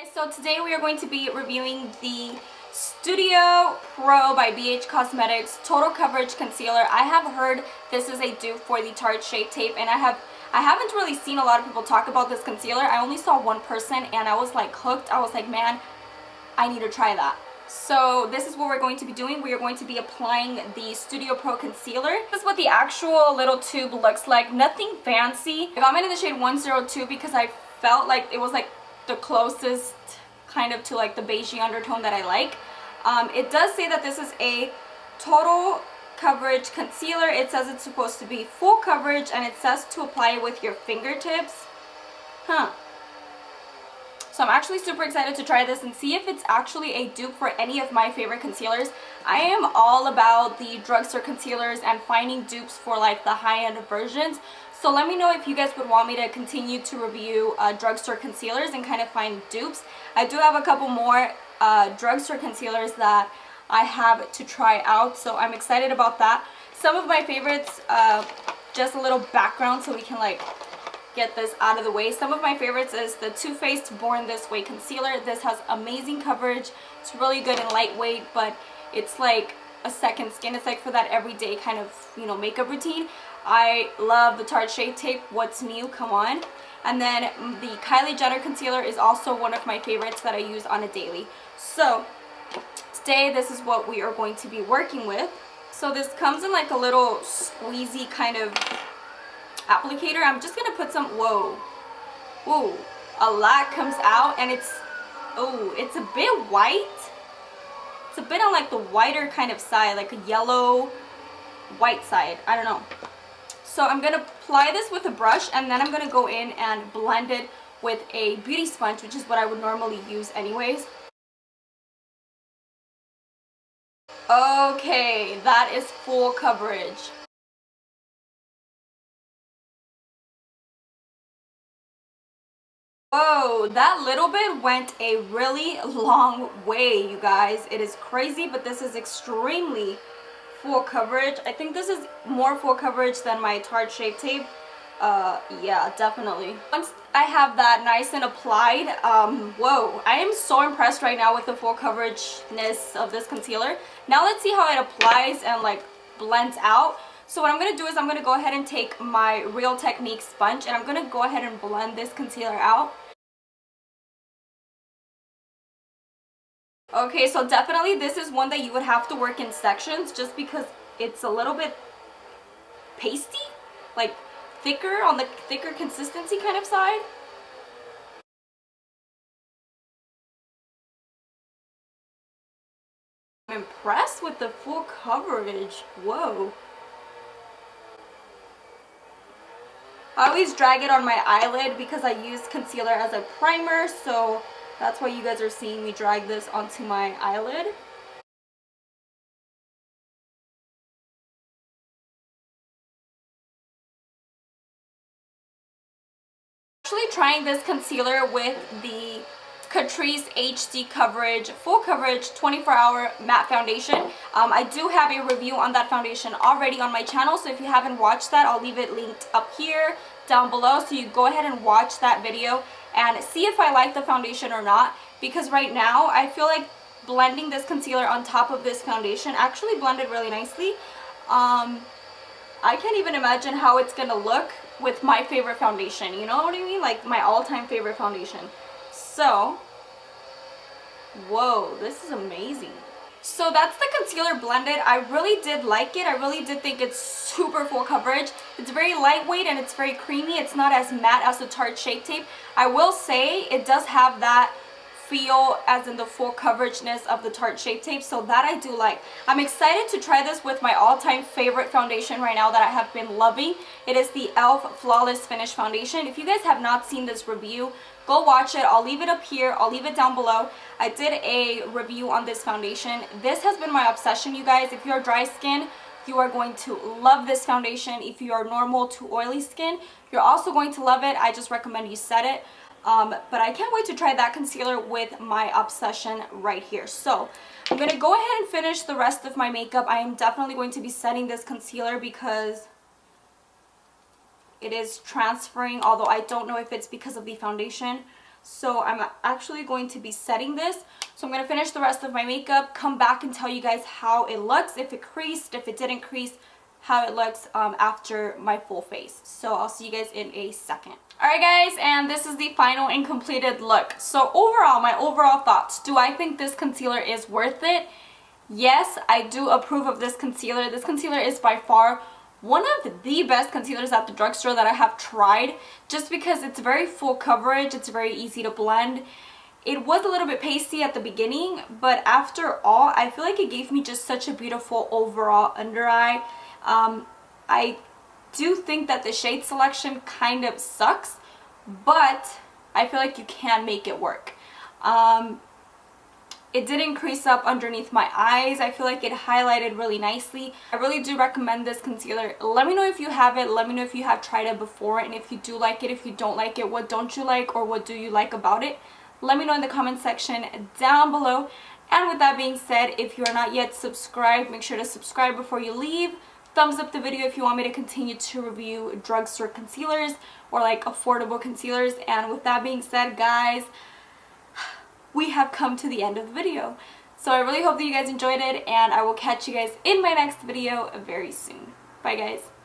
Guys, so today we are going to be reviewing the Studio Pro by BH Cosmetics Total Coverage Concealer. I have heard this is a dupe for the Tarte Shape Tape, and I haven't really seen a lot of people talk about this concealer. I only saw one person and I was like hooked. I was like, man, I need to try that. So this is what we're going to be doing. We are going to be applying the Studio Pro Concealer. This is what the actual little tube looks like. Nothing fancy. I got mine in the shade 102 because I felt like it was like the closest kind of to like the beigey undertone that I like. It does say that this is a total coverage concealer. It says it's supposed to be full coverage, and it says to apply it with your fingertips. So I'm actually super excited to try this and see if it's actually a dupe for any of my favorite concealers. I am all about the drugstore concealers and finding dupes for like the high-end versions. So let me know if you guys would want me to continue to review drugstore concealers and kind of find dupes. I do have a couple more drugstore concealers that I have to try out, so I'm excited about that. Some of my favorites, just a little background so we can like get this out of the way. Some of my favorites is the Too Faced Born This Way concealer. This has amazing coverage. It's really good and lightweight, but it's like a second skin. It's like for that everyday kind of, you know, makeup routine. I love the Tarte Shape Tape. What's new? Come on. And then the Kylie Jenner concealer is also one of my favorites that I use on a daily. So today this is what we are going to be working with. So this comes in like a little squeezy kind of applicator. I'm just gonna put some, whoa, a lot comes out, and it's a bit white. It's a bit on like the whiter kind of side, like a yellow white side. I don't know. So I'm gonna apply this with a brush, and then I'm gonna go in and blend it with a beauty sponge, which is what I would normally use anyways. Okay, that is full coverage. Whoa, that little bit went a really long way, you guys. It is crazy, but this is extremely full coverage. I think this is more full coverage than my Tarte Shape Tape. Yeah, definitely. Once I have that nice and applied, whoa, I am so impressed right now with the full coverageness of this concealer. Now let's see how it applies and like blends out. So what I'm going to do is I'm going to go ahead and take my Real Technique sponge, and I'm going to go ahead and blend this concealer out. Okay, so definitely this is one that you would have to work in sections just because it's a little bit pasty, like thicker, on the thicker consistency kind of side. I'm impressed with the full coverage. Whoa. I always drag it on my eyelid because I use concealer as a primer, so that's why you guys are seeing me drag this onto my eyelid. Actually trying this concealer with the Catrice HD Coverage Full Coverage 24-Hour Matte Foundation. I do have a review on that foundation already on my channel, so if you haven't watched that, I'll leave it linked up here, down below, so you go ahead and watch that video and see if I like the foundation or not, because right now I feel like blending this concealer on top of this foundation actually blended really nicely. I can't even imagine how it's gonna look with my favorite foundation, you know what I mean? Like my all-time favorite foundation. So, whoa, this is amazing. So that's the concealer blended. I really did like it. I really did think it's super full coverage. It's very lightweight and it's very creamy. It's not as matte as the Tarte Shape Tape. I will say it does have that feel as in the full coverageness of the Tarte Shape Tape, so that I do like. I'm excited to try this with my all-time favorite foundation right now that I have been loving. It is the e.l.f. Flawless Finish Foundation. If you guys have not seen this review, go watch it. I'll leave it up here. I'll leave it down below. I did a review on this foundation. This has been my obsession, you guys. If you're dry skin, you are going to love this foundation. If you are normal to oily skin, you're also going to love it. I just recommend you set it. But I can't wait to try that concealer with my obsession right here. So I'm going to go ahead and finish the rest of my makeup. I am definitely going to be setting this concealer because it is transferring, although I don't know if it's because of the foundation. So I'm actually going to be setting this. So I'm going to finish the rest of my makeup, come back and tell you guys how it looks, if it creased, if it didn't crease, how it looks after my full face. So I'll see you guys in a second. Alright guys, and this is the final and completed look. So overall, my overall thoughts. Do I think this concealer is worth it? Yes, I do approve of this concealer. This concealer is by far one of the best concealers at the drugstore that I have tried, just because it's very full coverage, it's very easy to blend. It was a little bit pasty at the beginning, but after all, I feel like it gave me just such a beautiful overall under eye. I do think that the shade selection kind of sucks, but I feel like you can make it work. It didn't crease up underneath my eyes. I feel like it highlighted really nicely. I really do recommend this concealer. Let me know if you have it. Let me know if you have tried it before, and if you do like it, if you don't like it, what don't you like, or what do you like about it? Let me know in the comment section down below. And with that being said, if you are not yet subscribed, make sure to subscribe before you leave. Thumbs up the video if you want me to continue to review drugstore concealers or like affordable concealers. And with that being said, guys, we have come to the end of the video. So I really hope that you guys enjoyed it, and I will catch you guys in my next video very soon. Bye guys.